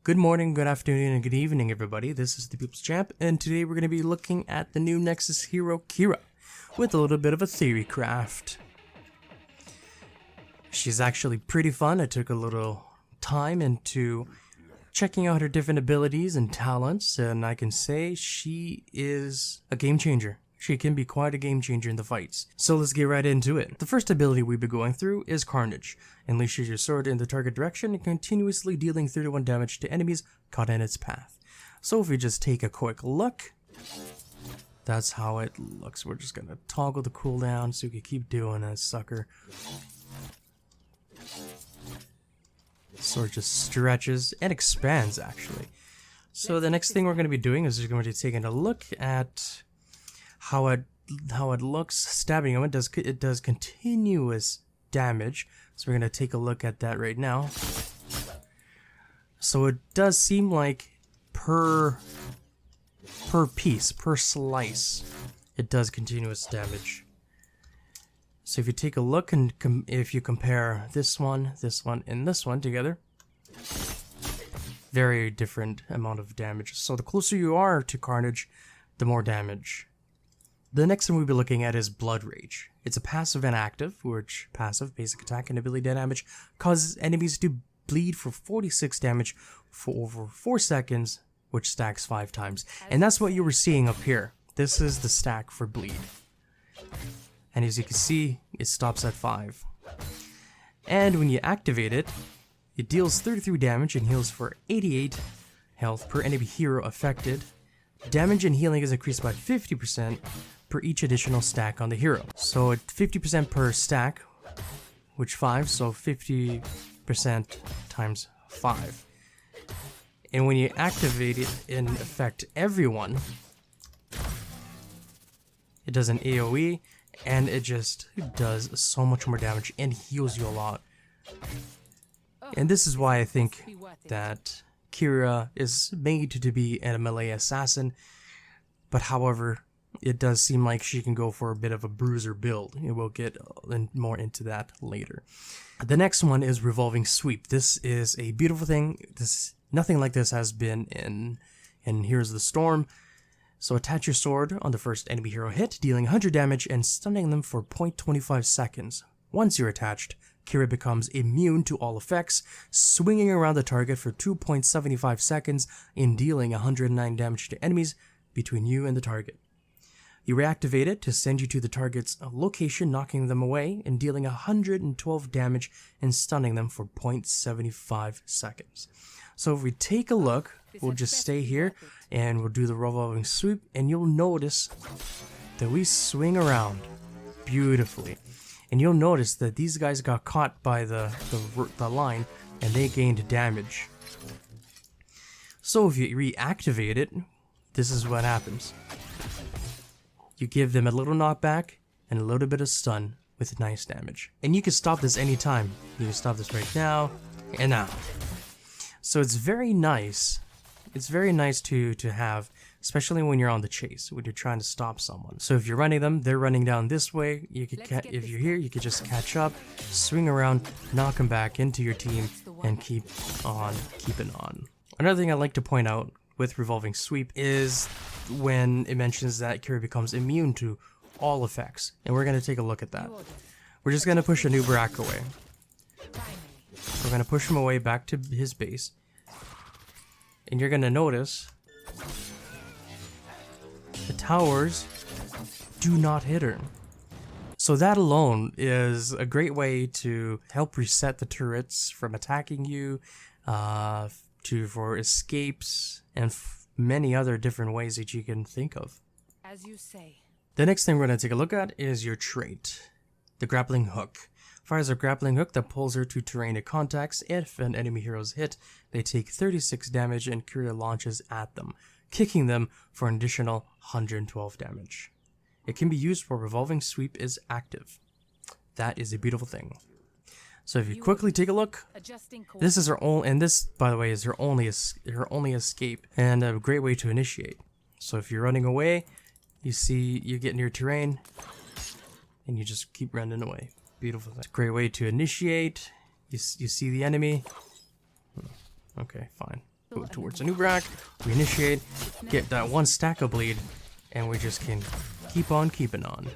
Good morning, good afternoon, and good evening, everybody. This is the People's Champ, and today we're going to be looking at the new Nexus hero, Qhira, with a little bit of a Theorycraft. She's actually pretty fun. I took a little time into checking out her different abilities and talents, and I can say she is a game changer. She can be quite a game changer in the fights. So let's get right into it. The first ability we'll be going through is Carnage. Unleashes your sword in the target direction and continuously dealing 31 damage to enemies caught in its path. So if we just take a quick look, that's how it looks. We're just gonna toggle the cooldown so we can keep doing that sucker. Sword just stretches and expands actually. So the next thing we're gonna be doing is we're going to be taking a look at how it looks stabbing him. It does continuous damage, so we're gonna take a look at that right now. So it does seem like per piece, per slice, it does continuous damage. So if you take a look and if you compare this one, and this one together, very different amount of damage. So the closer you are to Carnage, the more damage. The next one we'll be looking at is Blood Rage. It's a passive and active, which passive, basic attack and ability damage, causes enemies to bleed for 46 damage for over 4 seconds, which stacks 5 times. And that's what you were seeing up here. This is the stack for bleed. And as you can see, it stops at 5. And when you activate it, it deals 33 damage and heals for 88 health per enemy hero affected. Damage and healing is increased by 50% per each additional stack on the hero. So at 50% per stack, which 5, so 50% times 5. And when you activate it and affect everyone, it does an AoE, and it just does so much more damage and heals you a lot. And this is why I think that Qhira is made to be a melee assassin, but however, it does seem like she can go for a bit of a bruiser build, and we'll get more into that later. The next one is Revolving Sweep. This is a beautiful thing. Nothing like this has been in Heroes of the Storm. So attach your sword on the first enemy hero hit, dealing 100 damage and stunning them for 0.25 seconds. Once you're attached, Qhira becomes immune to all effects, swinging around the target for 2.75 seconds and dealing 109 damage to enemies between you and the target. You reactivate it to send you to the target's location, knocking them away and dealing 112 damage and stunning them for 0.75 seconds. So if we take a look, we'll just stay here and we'll do the Revolving Sweep, and you'll notice that we swing around beautifully. And you'll notice that these guys got caught by the line and they gained damage. So if you reactivate it, this is what happens. You give them a little knockback and a little bit of stun with nice damage. And you can stop this anytime. You can stop this right now and now. So it's very nice. It's very nice to have, especially when you're on the chase, when you're trying to stop someone. So if you're running them, they're running down this way. You could if you're here, you could just catch up, swing around, knock them back into your team, and keep on keeping on. Another thing I'd like to point out with Revolving Sweep is when it mentions that Qhira becomes immune to all effects, and we're going to take a look at that. We're just going to push a new Barak away. We're going to push him away back to his base, and you're going to notice the towers do not hit her. So that alone is a great way to help reset the turrets from attacking you, for escapes, and many other different ways that you can think of. As you say. The next thing we're going to take a look at is your trait, the Grappling Hook. Fires a grappling hook that pulls her to terrain it contacts. If an enemy hero is hit, they take 36 damage and Qhira launches at them, kicking them for an additional 112 damage. It can be used while Revolving Sweep is active. That is a beautiful thing. So if you quickly take a look, this is her only, and this, by the way, is her only escape and a great way to initiate. So if you're running away, you get near terrain, and you just keep running away. Beautiful thing. It's a great way to initiate. You see the enemy. Okay, fine. go towards a new rack, we initiate, get that one stack of bleed, and we just can keep on keeping on.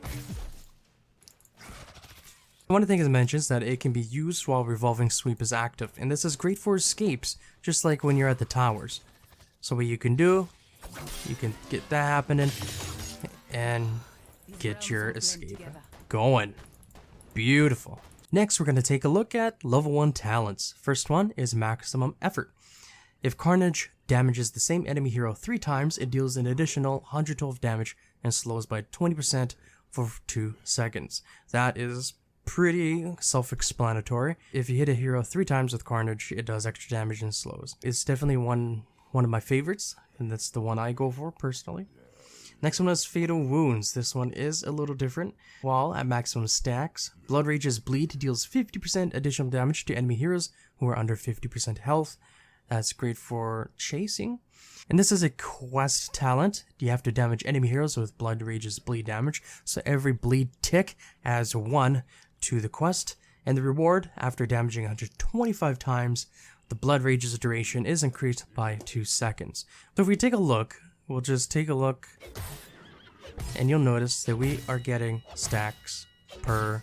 One of the things it mentions that it can be used while revolving sweep is active, and this is great for escapes, just like when you're at the towers. So what you can do, you can get that happening, and get your escape going. Beautiful. Next, we're going to take a look at level 1 talents. First one is maximum effort. If Carnage damages the same enemy hero 3 times, it deals an additional 112 damage and slows by 20% for 2 seconds. That is pretty self-explanatory. If you hit a hero 3 times with Carnage, it does extra damage and slows. It's definitely one of my favorites, and that's the one I go for personally. Next one is Fatal Wounds. This one is a little different. While at maximum stacks, Blood Rage's Bleed deals 50% additional damage to enemy heroes who are under 50% health. That's great for chasing. And this is a quest talent. You have to damage enemy heroes with Blood Rage's Bleed damage. So every bleed tick adds 1 to the quest. And the reward, after damaging 125 times, the Blood Rage's duration is increased by 2 seconds. So if we take a look, we'll just take a look, and you'll notice that we are getting stacks per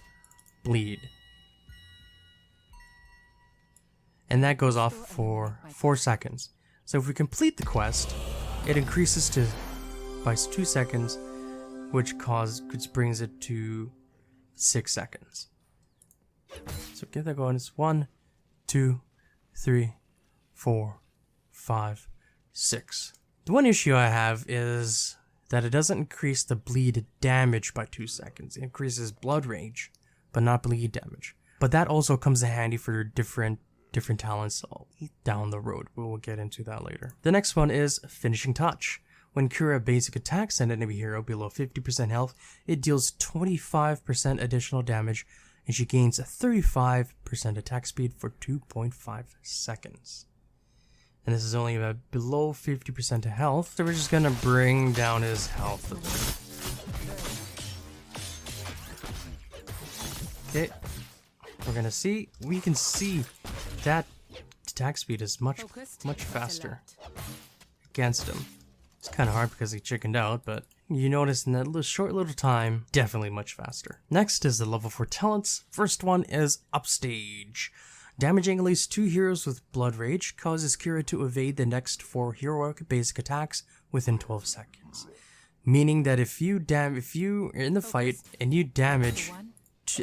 bleed. And that goes off for 4 seconds. So if we complete the quest, it increases by 2 seconds, which brings it to 6 seconds. So get that going. It's 1, 2, 3, 4, 5, 6. The one issue I have is that it doesn't increase the bleed damage by 2 seconds. It increases blood rage, but not bleed damage. But that also comes in handy for different talents down the road. We will get into that later. The next one is Finishing Touch. When Qhira basic attacks an enemy hero below 50% health, it deals 25% additional damage, and she gains a 35% attack speed for 2.5 seconds. And this is only about below 50% of health, so we're just gonna bring down his health a bit. Okay, we can see that attack speed is much faster against him. It's kind of hard because he chickened out, but you notice in that short little time, definitely much faster. Next is the level 4 talents. First one is Upstage. Damaging at least 2 heroes with Blood Rage causes Qhira to evade the next 4 heroic basic attacks within 12 seconds. Meaning that if you are in the fight and you damage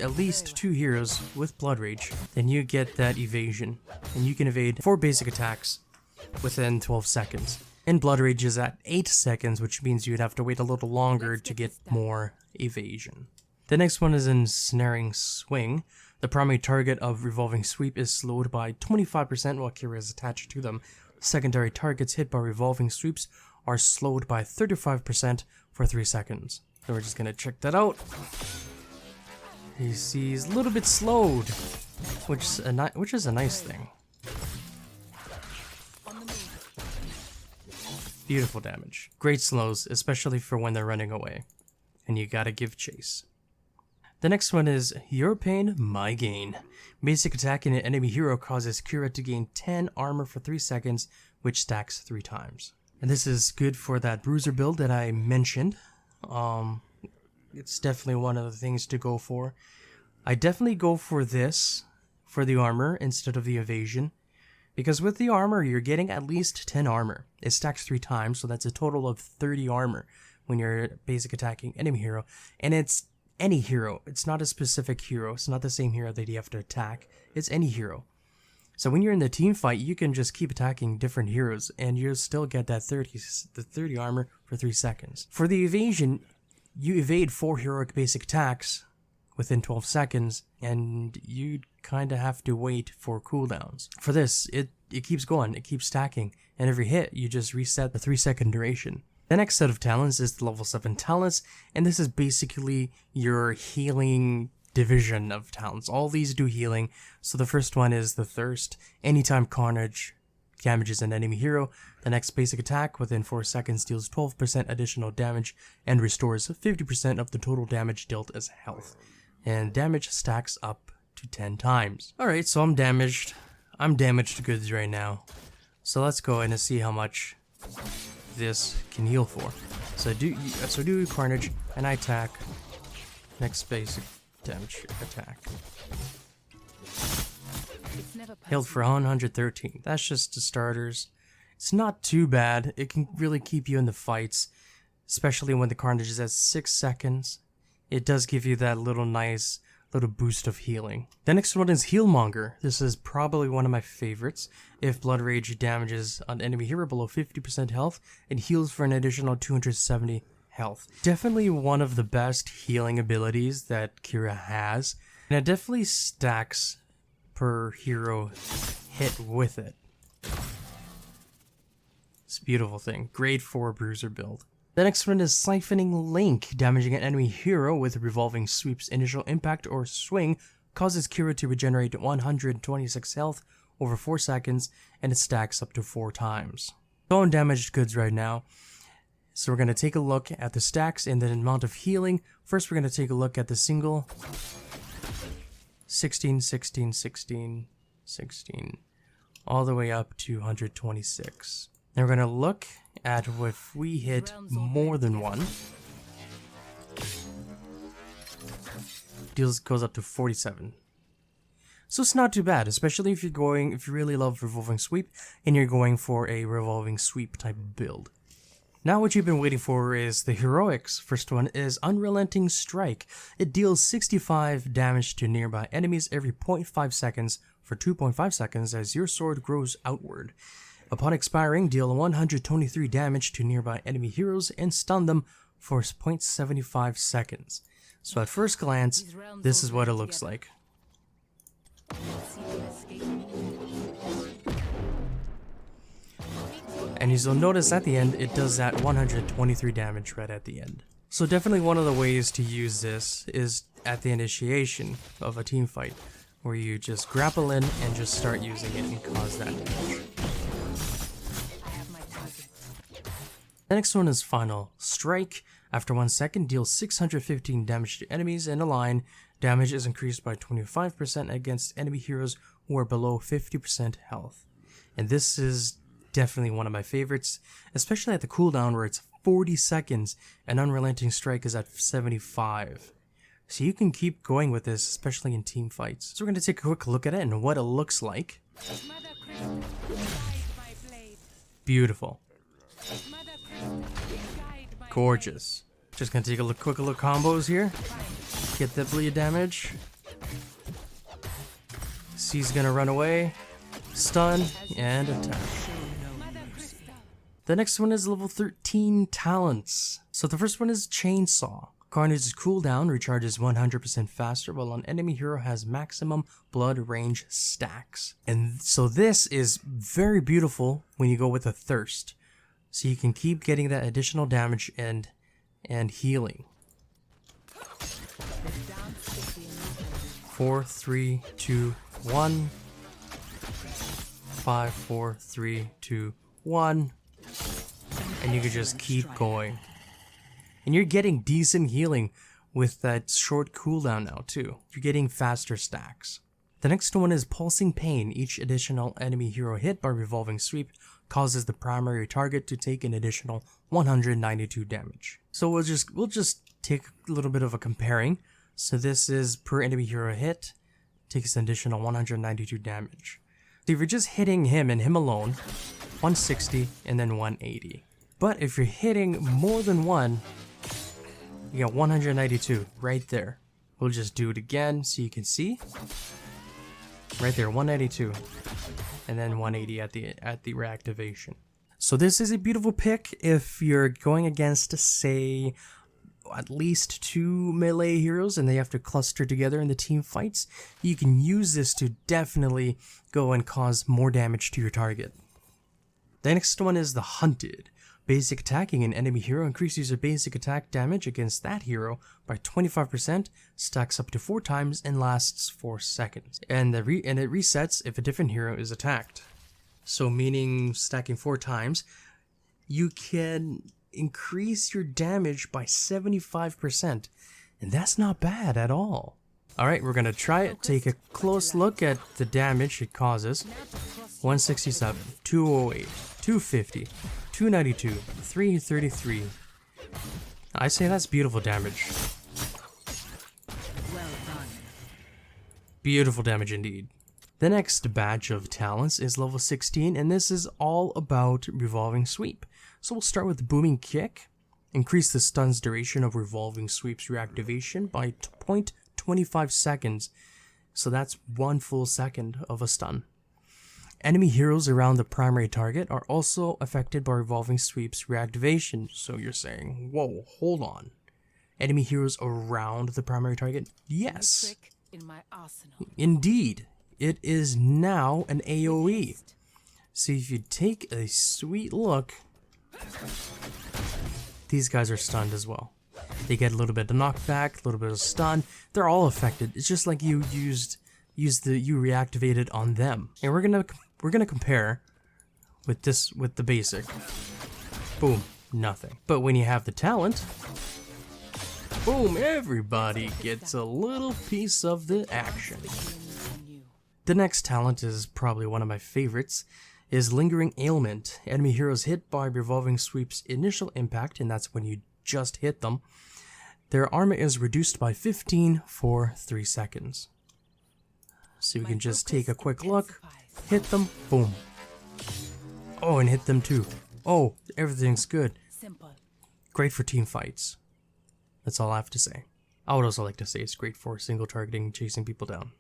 at least 2 heroes with Blood Rage, then you get that evasion, and you can evade 4 basic attacks within 12 seconds. And Blood Rage is at 8 seconds, which means you'd have to wait a little longer to get more evasion. The next one is Ensnaring Swing. The primary target of Revolving Sweep is slowed by 25% while Qhira is attached to them. Secondary targets hit by Revolving Sweeps are slowed by 35% for 3 seconds. So we're just gonna check that out. He's a little bit slowed, which is a nice thing. Beautiful damage. Great slows, especially for when they're running away. And you gotta give chase. The next one is Your Pain, My Gain. Basic attacking an enemy hero causes Qhira to gain 10 armor for 3 seconds, which stacks 3 times. And this is good for that bruiser build that I mentioned. It's definitely one of the things to go for. I definitely go for this, for the armor, instead of the evasion. Because with the armor, you're getting at least 10 armor. It stacks 3 times, so that's a total of 30 armor when you're basic attacking enemy hero. And it's any hero. It's not a specific hero. It's not the same hero that you have to attack. It's any hero. So when you're in the team fight, you can just keep attacking different heroes and you'll still get that 30 armor for 3 seconds. For the evasion, you evade 4 heroic basic attacks within 12 seconds and you kind of have to wait for cooldowns. For this, it keeps going. It keeps stacking. And every hit, you just reset the 3-second duration. The next set of talents is the level 7 talents, and this is basically your healing division of talents. All these do healing. So the first one is the Thirst. Anytime Carnage damages an enemy hero, the next basic attack within 4 seconds deals 12% additional damage and restores 50% of the total damage dealt as health. And damage stacks up to 10 times. Alright, so I'm damaged. I'm damaged goods right now. So let's go in and see how much this can heal for. So do Carnage, and I attack. Next basic damage attack. Healed for 113. That's just the starters. It's not too bad. It can really keep you in the fights, especially when the Carnage is at 6 seconds. It does give you that nice little boost of healing. The next one is Healmonger. This is probably one of my favorites. If Blood Rage damages an enemy hero below 50% health, it heals for an additional 270 health. Definitely one of the best healing abilities that Qhira has, and it definitely stacks per hero hit with it. It's a beautiful thing. Grade 4 bruiser build. The next one is Siphoning Link. Damaging an enemy hero with a revolving sweep's initial impact or swing causes Qhira to regenerate 126 health over 4 seconds, and it stacks up to 4 times. So on damaged goods right now. So we're going to take a look at the stacks and the amount of healing. First, we're going to take a look at the single 16, 16, 16, 16, all the way up to 126. Now we're going to look at if we hit more than one. Goes up to 47. So it's not too bad, especially if you really love revolving sweep and you're going for a revolving sweep type build. Now what you've been waiting for is the heroics. First one is Unrelenting Strike. It deals 65 damage to nearby enemies every 0.5 seconds for 2.5 seconds as your sword grows outward. Upon expiring, deal 123 damage to nearby enemy heroes and stun them for 0.75 seconds. So at first glance, this is what it looks like. And you'll notice at the end, it does that 123 damage right at the end. So definitely one of the ways to use this is at the initiation of a team fight, where you just grapple in and just start using it and cause that damage. The next one is Final Strike. After 1 second, deals 615 damage to enemies in a line. Damage is increased by 25% against enemy heroes who are below 50% health. And this is definitely one of my favorites, especially at the cooldown where it's 40 seconds and Unrelenting Strike is at 75. So you can keep going with this, especially in team fights. So we're going to take a quick look at it and what it looks like. Beautiful. Gorgeous. Just gonna take a quick look combos here. Get the bleed damage. C's gonna run away. Stun and attack. The next one is level 13 talents. So the first one is Chainsaw. Carnage's cooldown recharges 100% faster while an enemy hero has maximum blood range stacks. And so this is very beautiful when you go with a Thirst. So you can keep getting that additional damage and healing. 4, 3, 2, 1. 5, 4, 3, 2, 1. And you can just keep going. And you're getting decent healing with that short cooldown now too. You're getting faster stacks. The next one is Pulsing Pain. Each additional enemy hero hit by revolving sweep causes the primary target to take an additional 192 damage. So we'll just take a little bit of a comparing. So this is per enemy hero hit, takes an additional 192 damage. So if you're just hitting him and him alone, 160 and then 180. But if you're hitting more than one, you got 192 right there. We'll just do it again so you can see. Right there, 192. And then 180 at the reactivation. So this is a beautiful pick if you're going against, say, at least 2 melee heroes and they have to cluster together in the team fights. You can use this to definitely go and cause more damage to your target. The next one is the Hunted. Basic attacking an enemy hero increases your basic attack damage against that hero by 25%, stacks up to 4 times, and lasts 4 seconds. And it resets if a different hero is attacked. So meaning stacking 4 times, you can increase your damage by 75%. And that's not bad at all. Alright, we're gonna try it. Take a close look at the damage it causes. 167, 208, 250, 292, 333. I say that's beautiful damage. Well done. Beautiful damage indeed. The next batch of talents is level 16, and this is all about Revolving Sweep. So we'll start with Booming Kick. Increase the stun's duration of Revolving Sweep's reactivation by 0.25 seconds. So that's 1 full second of a stun. Enemy heroes around the primary target are also affected by Revolving Sweep's reactivation. So you're saying, whoa, hold on. Enemy heroes around the primary target? Yes. In my arsenal. Indeed. It is now an AoE. So if you take a sweet look, these guys are stunned as well. They get a little bit of knockback, a little bit of stun. They're all affected. It's just like you reactivated on them. And we're gonna compare with the basic. Boom, nothing. But when you have the talent, boom, everybody gets a little piece of the action. The next talent is probably one of my favorites, is Lingering Ailment. Enemy heroes hit by Revolving Sweep's initial impact, and that's when you just hit them. Their armor is reduced by 15 for 3 seconds. So we can just take a quick look, hit them, boom. Oh, and hit them too. Oh, everything's good. Great for team fights. That's all I have to say. I would also like to say it's great for single targeting, chasing people down.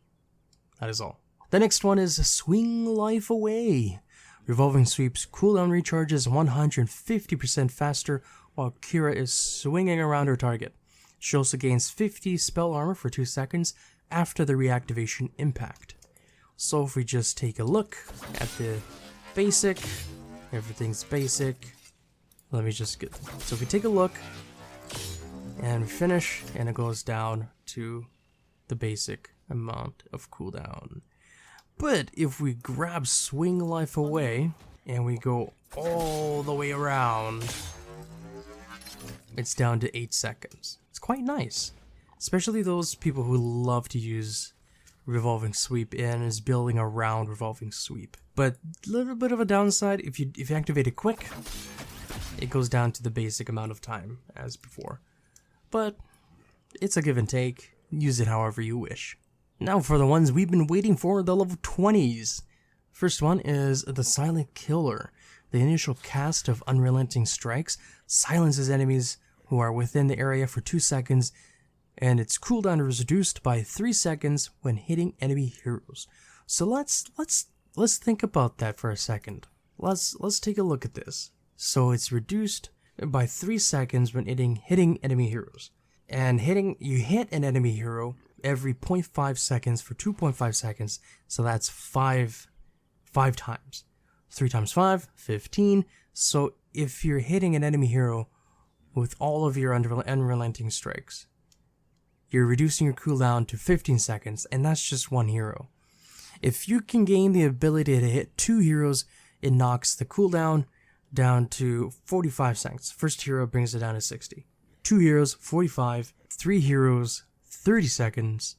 That is all. The next one is Swing Life Away. Revolving Sweep's cooldown recharges 150% faster while Qhira is swinging around her target. She also gains 50 spell armor for 2 seconds after the reactivation impact. So if we just take a look at the basic, everything's basic. Let me just get, so if we take a look and we finish, and it goes down to the basic amount of cooldown. But if we grab Swing Life Away and we go all the way around, it's down to 8 seconds. It's quite nice, especially those people who love to use Revolving Sweep and is building around Revolving Sweep. But a little bit of a downside, if you activate it quick, it goes down to the basic amount of time as before. But it's a give and take. Use it however you wish. Now for the ones we've been waiting for, the level 20s. First one is the Silent Killer. The initial cast of Unrelenting Strikes silences enemies who are within the area for 2 seconds, and its cooldown is reduced by 3 seconds when hitting enemy heroes. So let's think about that for a second. Let's take a look at this. So it's reduced by 3 seconds when hitting enemy heroes. And you hit an enemy hero every 0.5 seconds for 2.5 seconds, so that's 5 times. 3 times 5, 15. So if you're hitting an enemy hero with all of your unrelenting strikes, you're reducing your cooldown to 15 seconds, and that's just one hero. If you can gain the ability to hit 2 heroes, it knocks the cooldown down to 45 seconds. First hero brings it down to 60. 2 heroes, 45. 3 heroes, 30 seconds.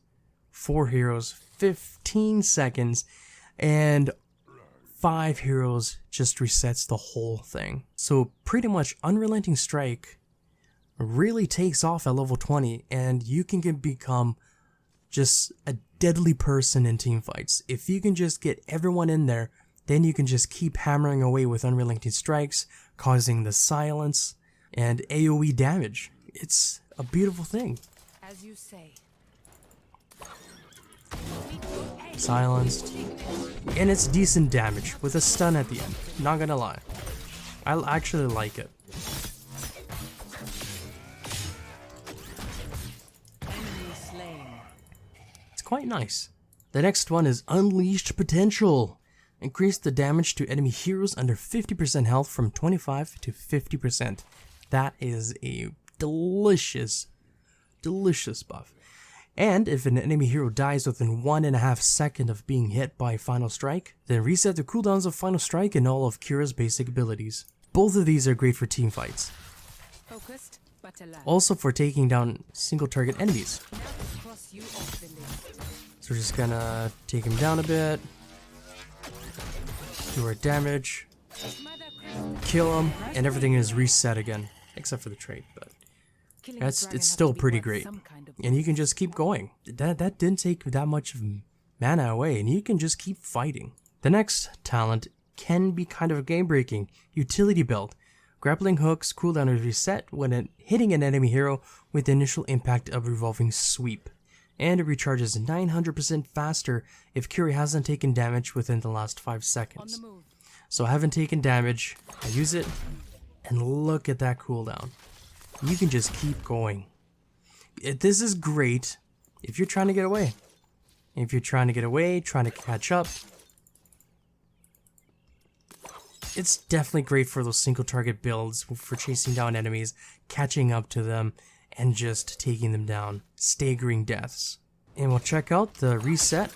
4 heroes, 15 seconds. And 5 heroes just resets the whole thing. So pretty much Unrelenting Strike really takes off at level 20, and you can become just a deadly person in team fights. If you can just get everyone in there, then you can just keep hammering away with Unrelenting Strikes, causing the silence and AoE damage. It's a beautiful thing. As you say. Silenced. And it's decent damage with a stun at the end. Not gonna lie. I actually like it. It's quite nice. The next one is Unleashed Potential. Increase the damage to enemy heroes under 50% health from 25 to 50%. That is a delicious buff. And if an enemy hero dies within 1.5 seconds of being hit by Final Strike, then reset the cooldowns of Final Strike and all of Qhira's basic abilities. Both of these are great for team fights. Also for taking down single target enemies. Cross you off the list. So we're just gonna take him down a bit. Do our damage. Kill him, and everything is reset again. Except for the trait, but it's still pretty great. And you can just keep going. That didn't take that much of mana away, and you can just keep fighting. The next talent can be kind of game breaking. Utility build. Grappling hooks cooldown is reset when hitting an enemy hero with the initial impact of revolving sweep. And it recharges 900% faster if Qhira hasn't taken damage within the last 5 seconds. So I haven't taken damage, I use it, and look at that cooldown. You can just keep going. This is great if you're trying to get away. If you're trying to get away, trying to catch up. It's definitely great for those single target builds, for chasing down enemies, catching up to them, and just taking them down, staggering deaths. And we'll check out the reset.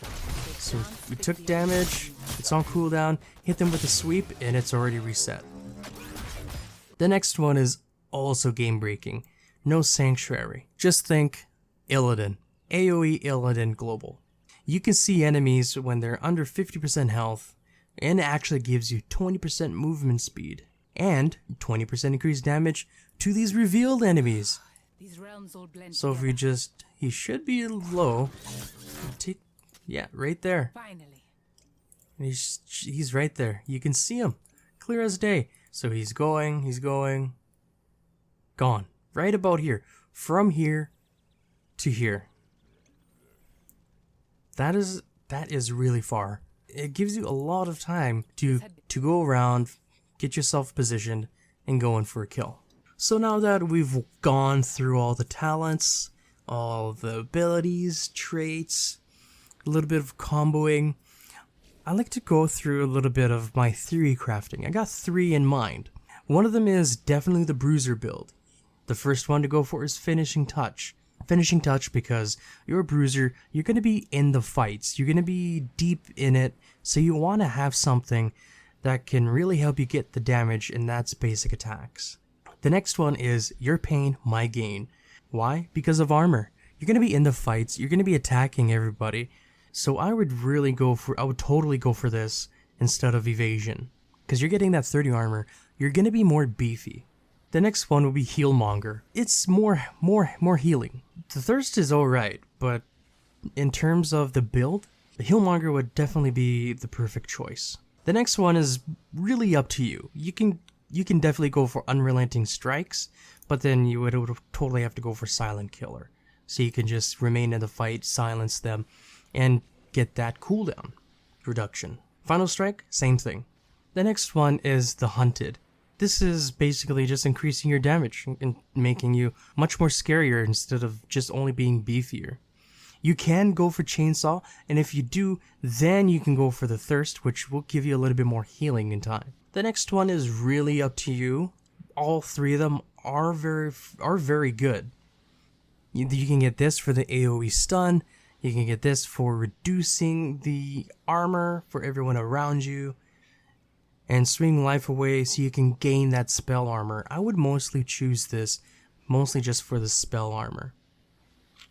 So we took damage, it's on cooldown, hit them with a sweep, and it's already reset. The next one is also game breaking. No Sanctuary. Just think Illidan. AoE Illidan Global. You can see enemies when they're under 50% health, and it actually gives you 20% movement speed and 20% increased damage to these revealed enemies. These realms all blend So if we just, he should be low. Yeah, right there. Finally. He's right there. You can see him, clear as day. So he's going, gone. Right about here, from here to here. That is really far. It gives you a lot of time to go around, get yourself positioned, and go in for a kill. So now that we've gone through all the talents, all the abilities, traits, a little bit of comboing, I like to go through a little bit of my theory crafting. I got 3 in mind. One of them is definitely the bruiser build. The first one to go for is finishing touch. Finishing touch because you're a bruiser, you're going to be in the fights, you're going to be deep in it, so you want to have something that can really help you get the damage, and that's basic attacks. The next one is your pain, my gain. Why? Because of armor. You're going to be in the fights, you're going to be attacking everybody, so I would totally go for this instead of evasion, because you're getting that 30 armor, you're going to be more beefy. The next one will be Healmonger. It's more healing. The Thirst is alright, but in terms of the build, the Healmonger would definitely be the perfect choice. The next one is really up to you. You can definitely go for Unrelenting Strikes, but then you would totally have to go for Silent Killer. So you can just remain in the fight, silence them, and get that cooldown reduction. Final Strike, same thing. The next one is the Hunted. This is basically just increasing your damage and making you much more scarier instead of just only being beefier. You can go for Chainsaw, and if you do, then you can go for the Thirst, which will give you a little bit more healing in time. The next one is really up to you. All 3 of them are very good. You can get this for the AoE stun, you can get this for reducing the armor for everyone around you, and swing life away so you can gain that spell armor. I would mostly choose this, mostly just for the spell armor.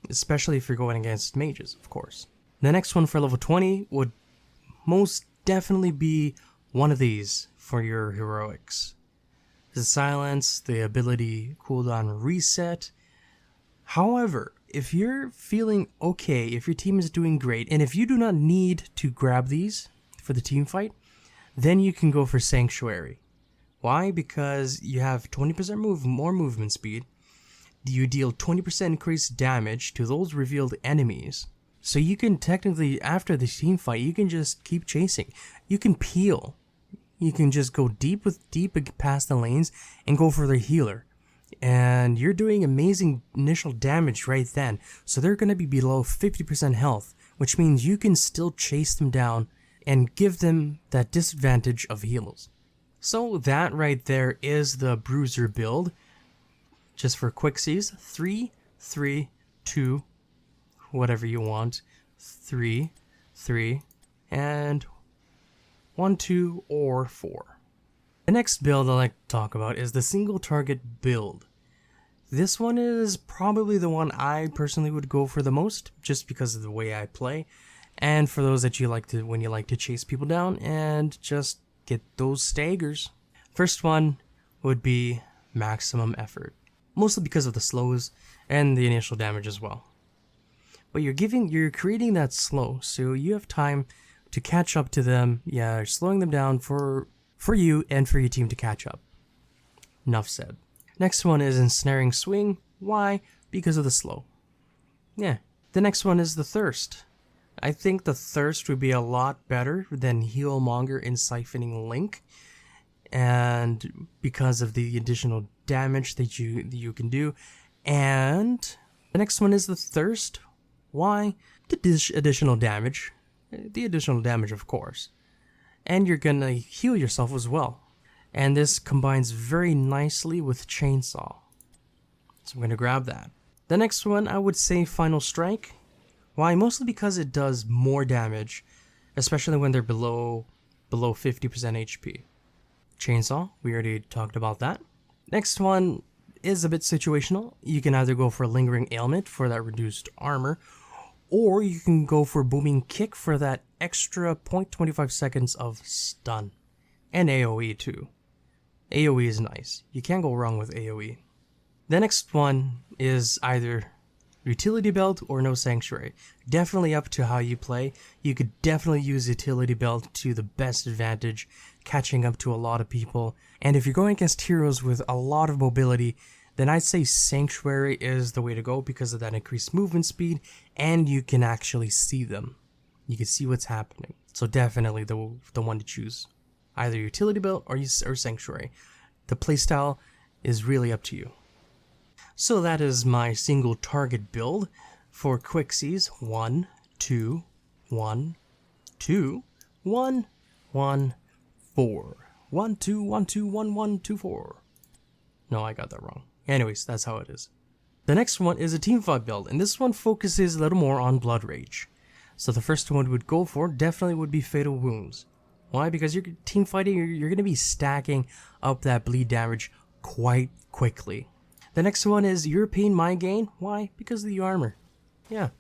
Especially if you're going against mages, of course. The next one for level 20 would most definitely be one of these for your heroics. The silence, the ability cooldown reset. However, if you're feeling okay, if your team is doing great, and if you do not need to grab these for the team fight, then you can go for Sanctuary. Why? Because you have 20% more movement speed. You deal 20% increased damage to those revealed enemies. So you can technically, after the team fight, you can just keep chasing. You can peel. You can just go deep past the lanes and go for the healer. And you're doing amazing initial damage right then. So they're going to be below 50% health, which means you can still chase them down and give them that disadvantage of heals. So that right there is the bruiser build. Just for quicksies, 3, 3, 2, whatever you want, 3, 3, and 1, 2, or 4. The next build I like to talk about is the single target build. This one is probably the one I personally would go for the most, just because of the way I play, and for those that you like to, when you like to chase people down and just get those staggers. First one would be maximum effort, mostly because of the slows and the initial damage as well. But you're creating that slow, so you have time to catch up to them. Yeah, you're slowing them down for you and for your team to catch up. Enough said. Next one is ensnaring swing. Why? Because of the slow. Yeah. The next one is the thirst. I think the thirst would be a lot better than Healmonger and Siphoning Link, and because of the additional damage that you can do. And the next one is the thirst. Why? The additional damage. The additional damage, of course. And you're gonna heal yourself as well. And this combines very nicely with Chainsaw. So I'm gonna grab that. The next one, I would say Final Strike. Why? Mostly because it does more damage, especially when they're below 50% HP. Chainsaw, we already talked about that. Next one is a bit situational. You can either go for Lingering Ailment for that reduced armor, or you can go for Booming Kick for that extra 0.25 seconds of stun. And AoE too. AoE is nice. You can't go wrong with AoE. The next one is either Utility Belt or No Sanctuary. Definitely up to how you play. You could definitely use Utility Belt to the best advantage, catching up to a lot of people. And if you're going against heroes with a lot of mobility, then I'd say Sanctuary is the way to go because of that increased movement speed, and you can actually see them. You can see what's happening. So definitely the one to choose. Either Utility Belt or Sanctuary. The playstyle is really up to you. So that is my single target build for Quixies. 1, 2, 1, 2, 1, 1, 4. 1, 2, 1, 2, 1, 1, 2, 4. No, I got that wrong. Anyways, that's how it is. The next one is a teamfight build, and this one focuses a little more on Blood Rage. So the first one would go for definitely would be Fatal Wounds. Why? Because you're team fighting, you're going to be stacking up that bleed damage quite quickly. The next one is European Mind Gain. Why? Because of the armor. Yeah.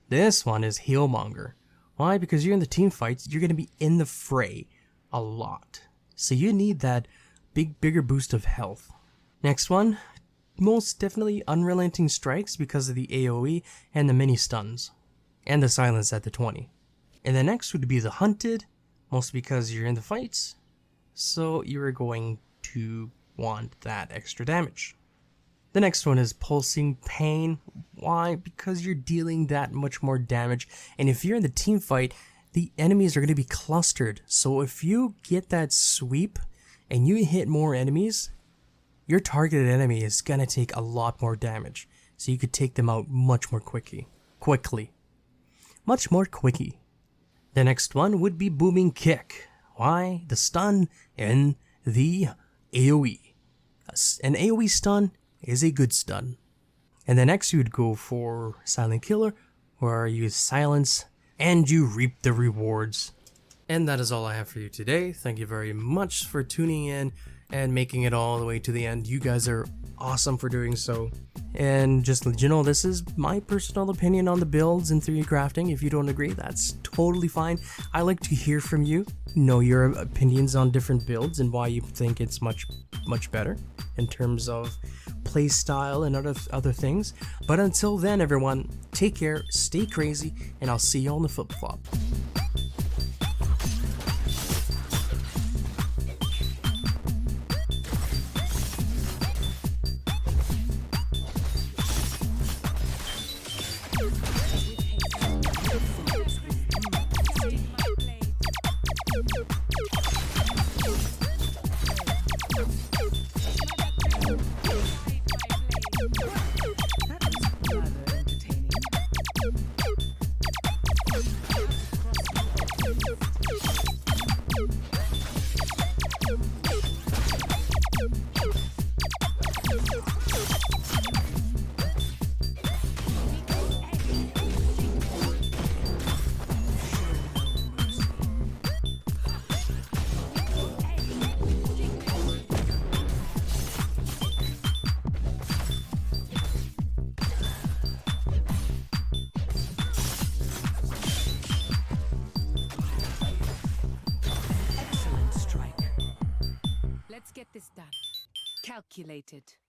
This one is Healmonger. Why? Because you're in the team fights, you're going to be in the fray a lot. So you need that bigger boost of health. Next one, most definitely Unrelenting Strikes because of the AoE and the mini stuns. And the silence at the 20. And the next would be the Hunted, mostly because you're in the fights. So you're going to want that extra damage. The next one is Pulsing Pain. Why? Because you're dealing that much more damage. And if you're in the team fight, the enemies are going to be clustered. So if you get that sweep and you hit more enemies, your targeted enemy is going to take a lot more damage. So you could take them out much more quickly. Much more quickly. The next one would be Booming Kick. Why? The stun and the AoE. An AoE stun is a good stun. And the next you would go for Silent Killer, where you use silence and you reap the rewards. And that is all I have for you today. Thank you very much for tuning in and making it all the way to the end. You guys are awesome for doing so. And just to let you know, this is my personal opinion on the builds and theory crafting. If you don't agree, that's totally fine. I like to hear from you, know your opinions on different builds and why you think it's much better in terms of play style and other things. But until then, everyone, take care, stay crazy, and I'll see you on the flip-flop. That was rather entertaining. Calculated.